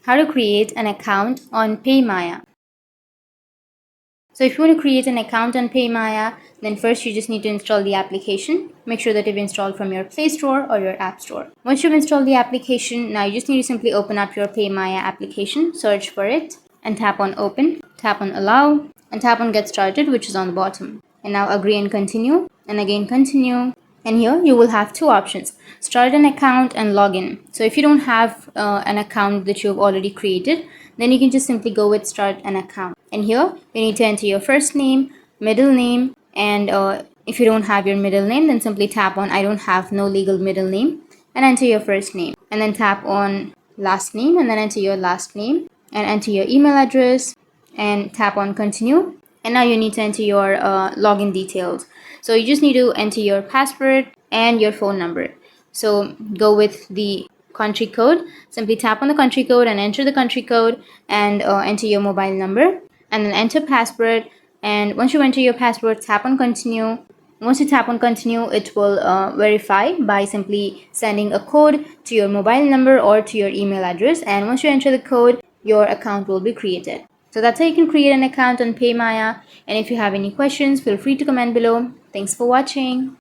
how to create an account on PayMaya. So if you want to create an account on PayMaya, then first you just need to install the application. Make sure that you've installed from your Play Store or your App Store. Once you've installed the application, now you just need to simply open up your PayMaya application, search for it, and tap on Open, tap on Allow, and tap on Get Started, which is on the bottom. And now agree and continue, and again continue. And here you will have two options: start an account and log in. So if you don't have an account that you've already created, then you can just simply go with start an account. And here you need to enter your first name, middle name, and if you don't have your middle name, then simply tap on I don't have no legal middle name and enter your first name. And then tap on last name and then enter your last name and enter your email address and tap on continue. And now you need to enter your login details. So you just need to enter your password and your phone number. So go with the country code. Simply tap on the country code and enter the country code and enter your mobile number and then enter password. And once you enter your password, tap on continue. Once you tap on continue, it will verify by simply sending a code to your mobile number or to your email address. And once you enter the code, your account will be created. So that's how you can create an account on PayMaya. And if you have any questions, feel free to comment below. Thanks for watching.